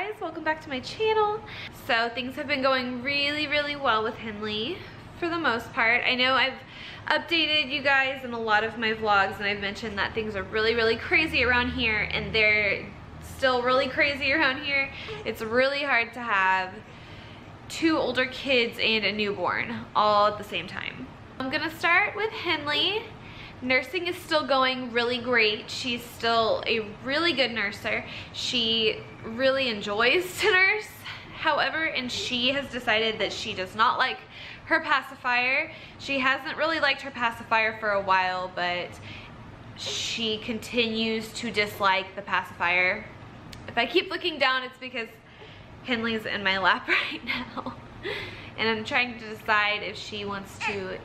guys, welcome back to my channel. So things have been going really well with Henley for the most part. I know I've updated you guys in a lot of my vlogs and I've mentioned that things are really crazy around here, and they're still really crazy around here. It's really hard to have 2 older kids and a newborn all at the same time. I'm gonna start with Henley. Nursing is still going really great. She's still a really good nurser. She really enjoys to nurse, however, and she has decided that she does not like her pacifier. She hasn't really liked her pacifier for a while, but she continues to dislike the pacifier. If I keep looking down, it's because Henley's in my lap right now. And I'm trying to decide if she wants to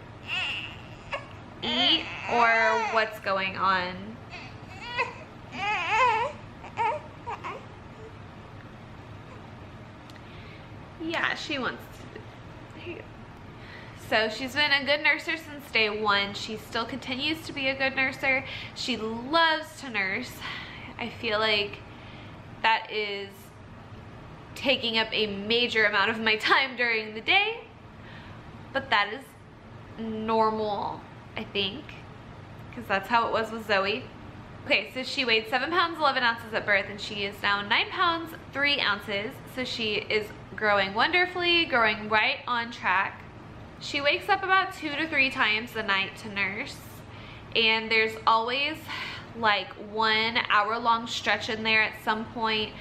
eat or what's going on. Yeah, she wants to. Here you go. So she's been a good nurser since day 1. She still continues to be a good nurser. She loves to nurse. I feel like that is taking up a major amount of my time during the day, but that is normal, I think, because that's how it was with Zoe. Okay, so she weighed 7 pounds 11 ounces at birth, and she is now 9 pounds 3 ounces. So she is growing wonderfully, growing right on track. She wakes up about 2 to 3 times a night to nurse, and there's always like 1 hour-long stretch in there at some point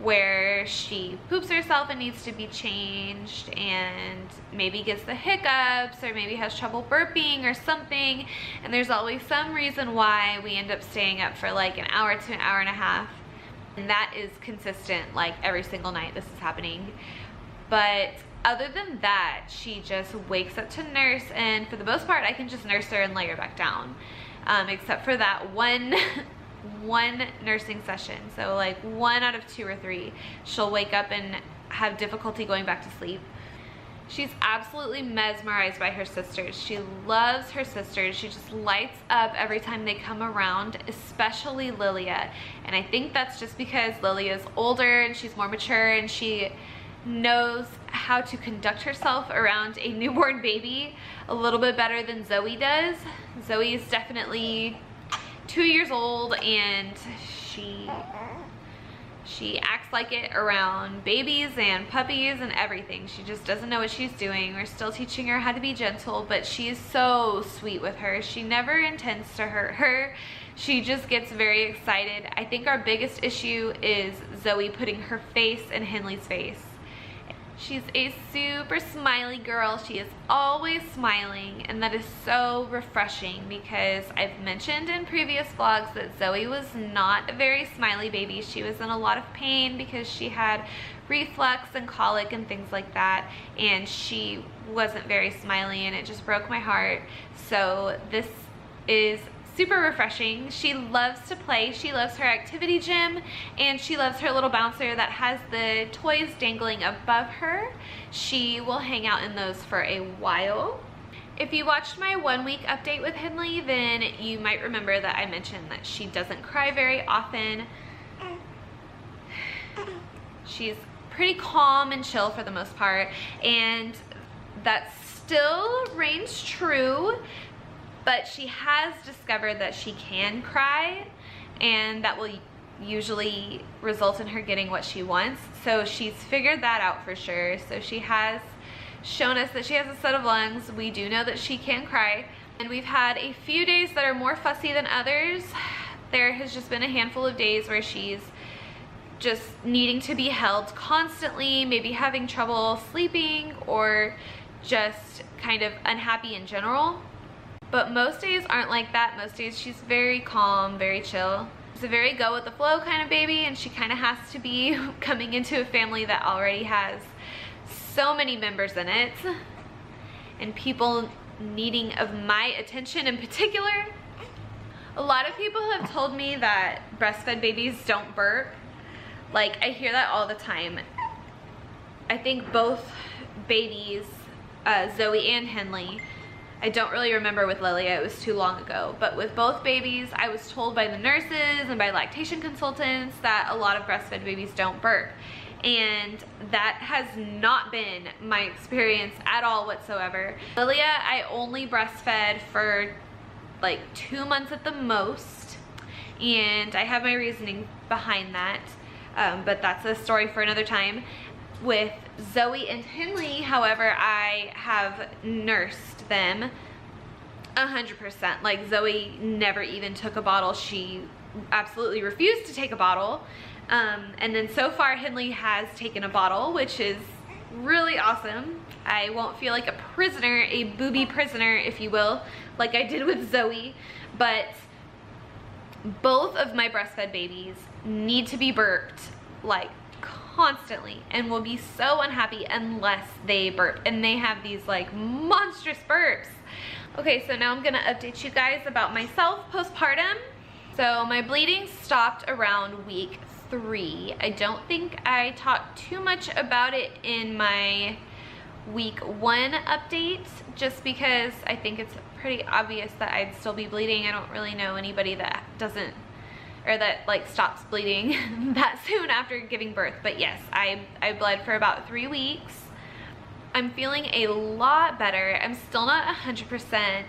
where she poops herself and needs to be changed, and maybe gets the hiccups or maybe has trouble burping or something, and there's always some reason why we end up staying up for like an hour to an hour and a half, and that is consistent. Like every single night this is happening. But other than that, she just wakes up to nurse, and for the most part I can just nurse her and lay her back down, except for that one nursing session. So like 1 out of 2 or 3, she'll wake up and have difficulty going back to sleep. She's absolutely mesmerized by her sisters. She loves her sisters. She just lights up every time they come around, especially Lilia. And I think that's just because Lilia's older and she's more mature, and she knows how to conduct herself around a newborn baby a little bit better than Zoe does. Zoe is definitely 2 years old, and she acts like it around babies and puppies and everything. She just doesn't know what she's doing. We're still teaching her how to be gentle, but she is so sweet with her. She never intends to hurt her. She just gets very excited. I think our biggest issue is Zoe putting her face in Henley's face. She's a super smiley girl. She is always smiling, and that is so refreshing, because I've mentioned in previous vlogs that Zoe was not a very smiley baby. She was in a lot of pain because she had reflux and colic and things like that, and she wasn't very smiley, and it just broke my heart. So this is super refreshing. She loves to play. She loves her activity gym, and she loves her little bouncer that has the toys dangling above her. She will hang out in those for a while. If you watched my 1-week update with Henley, then you might remember that I mentioned that she doesn't cry very often. She's pretty calm and chill for the most part, and that still reigns true. But she has discovered that she can cry, and that will usually result in her getting what she wants. So she's figured that out for sure. So she has shown us that she has a set of lungs. We do know that she can cry. And we've had a few days that are more fussy than others. There has just been a handful of days where she's just needing to be held constantly, maybe having trouble sleeping, or just kind of unhappy in general. But most days aren't like that. Most days she's very calm, very chill. She's a very go with the flow kind of baby, and she kind of has to be coming into a family that already has so many members in it, and people needing of my attention in particular. A lot of people have told me that breastfed babies don't burp. Like, I hear that all the time. I think both babies, Zoe and Henley, I don't really remember with Lilia, it was too long ago, but with both babies, I was told by the nurses and by lactation consultants that a lot of breastfed babies don't burp. and that has not been my experience at all whatsoever. Lilia, I only breastfed for like 2 months at the most, and I have my reasoning behind that, but that's a story for another time. With Zoe and Henley, however, I have nursed them 100%. Like, Zoe never even took a bottle. She absolutely refused to take a bottle. And then so far Henley has taken a bottle, which is really awesome. I won't feel like a prisoner, a booby prisoner, if you will, like I did with Zoe. But both of my breastfed babies need to be burped like constantly, and will be so unhappy unless they burp, and they have these like monstrous burps. Okay, so now I'm gonna update you guys about myself postpartum. So my bleeding stopped around week 3. I don't think I talked too much about it in my week 1 update, just because I think it's pretty obvious that I'd still be bleeding. I don't really know anybody that doesn't, or that like stops bleeding that soon after giving birth. But yes, I bled for about 3 weeks. I'm feeling a lot better. I'm still not 100%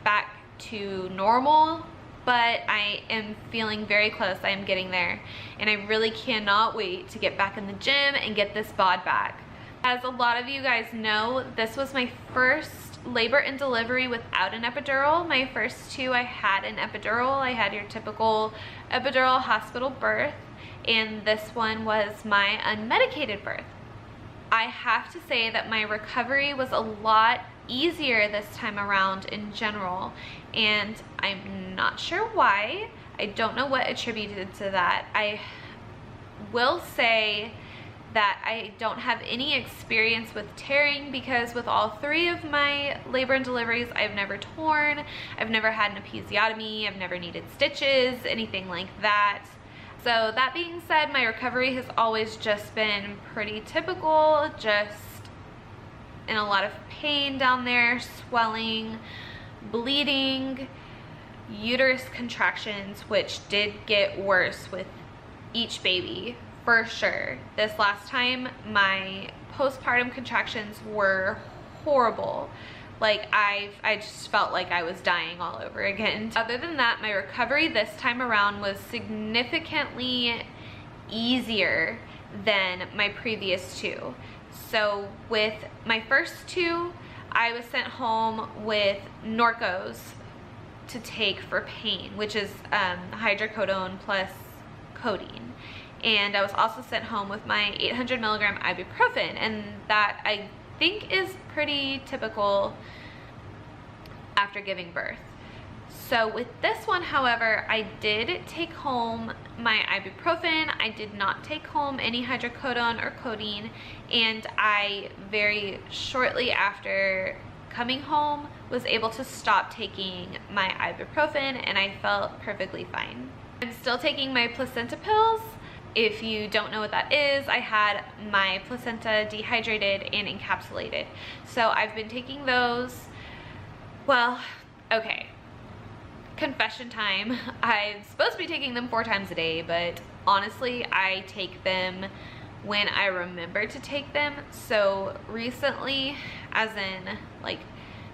back to normal, but I am feeling very close. I am getting there, and I really cannot wait to get back in the gym and get this bod back. As a lot of you guys know, this was my first labor and delivery without an epidural. My first 2, I had an epidural. I had your typical epidural hospital birth, and this one was my unmedicated birth. I have to say that my recovery was a lot easier this time around in general, and I'm not sure why. I don't know what attributed to that. I will say that I don't have any experience with tearing, because with all 3 of my labor and deliveries, I've never torn, I've never had an episiotomy, I've never needed stitches, anything like that. So that being said, my recovery has always just been pretty typical, just in a lot of pain down there, swelling, bleeding, uterus contractions, which did get worse with each baby. For sure. This last time, my postpartum contractions were horrible. Like, I just felt like I was dying all over again. Other than that, my recovery this time around was significantly easier than my previous 2. So with my first 2, I was sent home with Norcos to take for pain, which is hydrocodone plus codeine. And I was also sent home with my 800 milligram ibuprofen, and that I think is pretty typical after giving birth. So with this one, however, I did take home my ibuprofen. I did not take home any hydrocodone or codeine, and I very shortly after coming home was able to stop taking my ibuprofen, and I felt perfectly fine. I'm still taking my placenta pills. If you don't know what that is, I had my placenta dehydrated and encapsulated. So I've been taking those. Well, okay, confession time. I'm supposed to be taking them 4 times a day, but honestly, I take them when I remember to take them. So recently, as in like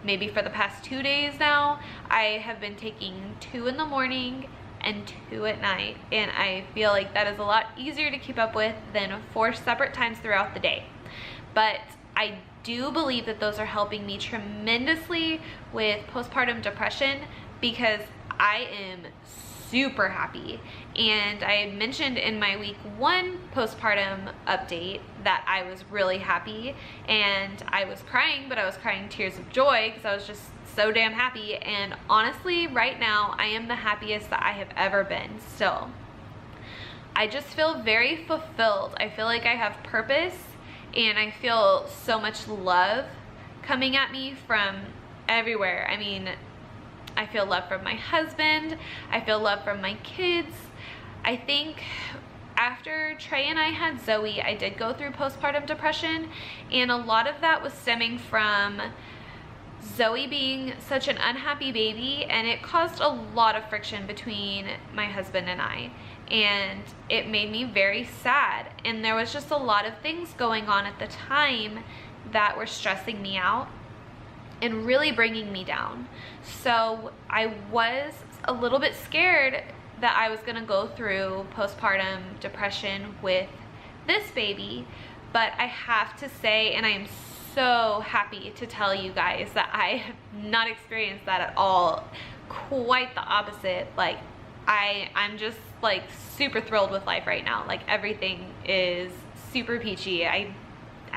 maybe for the past 2 days now, I have been taking 2 in the morning and 2 at night, and I feel like that is a lot easier to keep up with than 4 separate times throughout the day. But I do believe that those are helping me tremendously with postpartum depression, because I am super happy. And I had mentioned in my week 1 postpartum update that I was really happy, and I was crying, but I was crying tears of joy because I was just so damn happy. And honestly, right now, I am the happiest that I have ever been still. I just feel very fulfilled. I feel like I have purpose, and I feel so much love coming at me from everywhere. I mean, I feel love from my husband. I feel love from my kids. I think after Trey and I had Zoe, I did go through postpartum depression, and a lot of that was stemming from Zoe being such an unhappy baby, and it caused a lot of friction between my husband and I. and it made me very sad. And there was just a lot of things going on at the time that were stressing me out and really bringing me down. So I was a little bit scared that I was gonna go through postpartum depression with this baby, but I have to say, and I am so happy to tell you guys that I have not experienced that at all. Quite the opposite. Like I'm just like super thrilled with life right now. Like everything is super peachy. I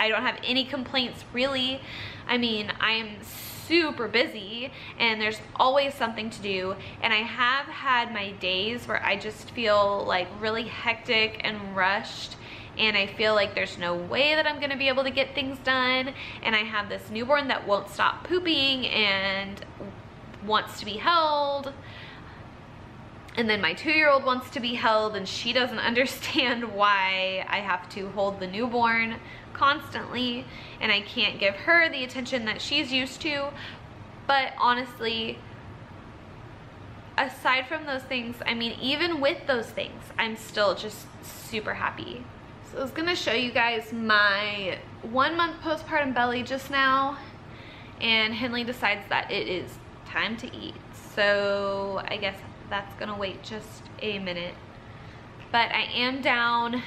don't have any complaints really. I mean, I am super busy and there's always something to do, and I have had my days where I just feel like really hectic and rushed, and I feel like there's no way that I'm gonna be able to get things done, and I have this newborn that won't stop pooping and wants to be held, and then my 2-year-old wants to be held, and she doesn't understand why I have to hold the newborn constantly, and I can't give her the attention that she's used to. But honestly, aside from those things, I mean, even with those things, I'm still just super happy. So I was gonna show you guys my 1-month postpartum belly just now, and Henley decides that it is time to eat. So I guess that's gonna wait just a minute. But I am down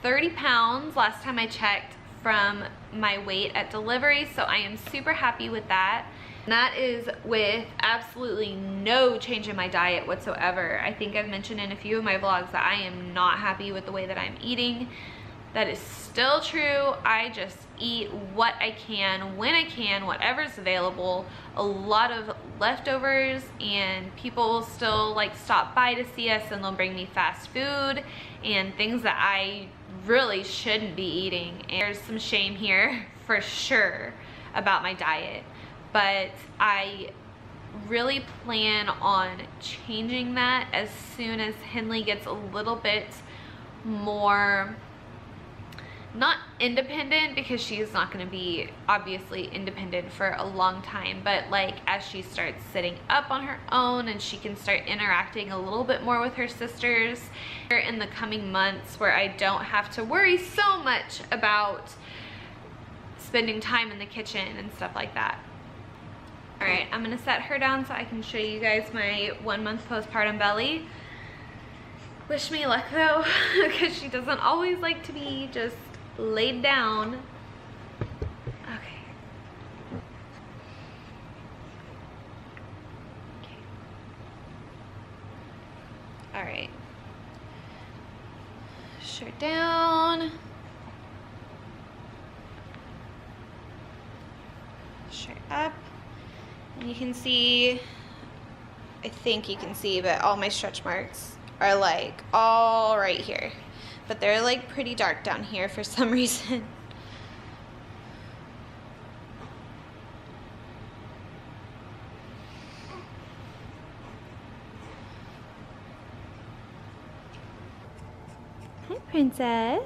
30 pounds last time I checked from my weight at delivery, so I am super happy with that. And that is with absolutely no change in my diet whatsoever. I think I've mentioned in a few of my vlogs that I am not happy with the way that I'm eating. That is still true. I just eat what I can, when I can, whatever's available. A lot of leftovers, and people will still like stop by to see us and they'll bring me fast food and things that I really shouldn't be eating. And there's some shame here for sure about my diet, but I really plan on changing that as soon as Henley gets a little bit more, not independent, because she's not going to be obviously independent for a long time, but like as she starts sitting up on her own and she can start interacting a little bit more with her sisters in the coming months, where I don't have to worry so much about spending time in the kitchen and stuff like that. All right, I'm gonna set her down so I can show you guys my 1-month postpartum belly. Wish me luck though, because she doesn't always like to be just laid down. Okay. All right. Shirt down. Shirt up. And you can see, I think you can see, but all my stretch marks are like all right here. But they're like pretty dark down here for some reason. Hi, Princess.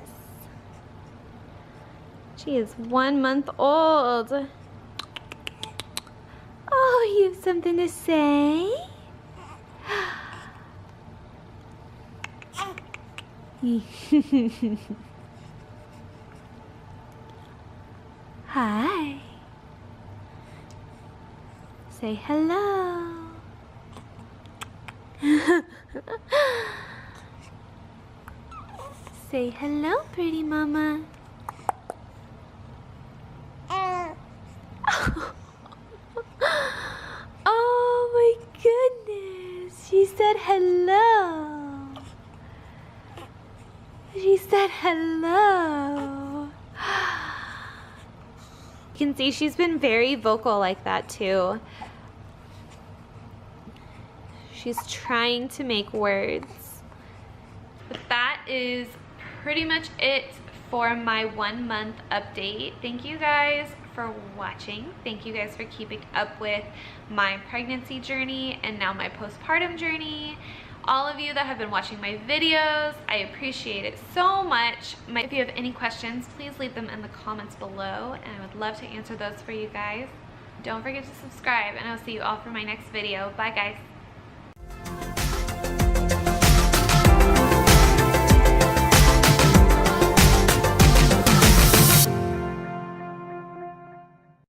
She is 1 month old. Oh, you have something to say? Hi. Say hello. Say hello, pretty mama. Oh my goodness. She said hello. She said hello. You can see she's been very vocal like that too. She's trying to make words. But that is pretty much it for my 1-month update. Thank you guys for watching. Thank you guys for keeping up with my pregnancy journey and now my postpartum journey. All of you that have been watching my videos, I appreciate it so much. If you have any questions, please leave them in the comments below, and I would love to answer those for you guys. Don't forget to subscribe, and I'll see you all for my next video. Bye guys.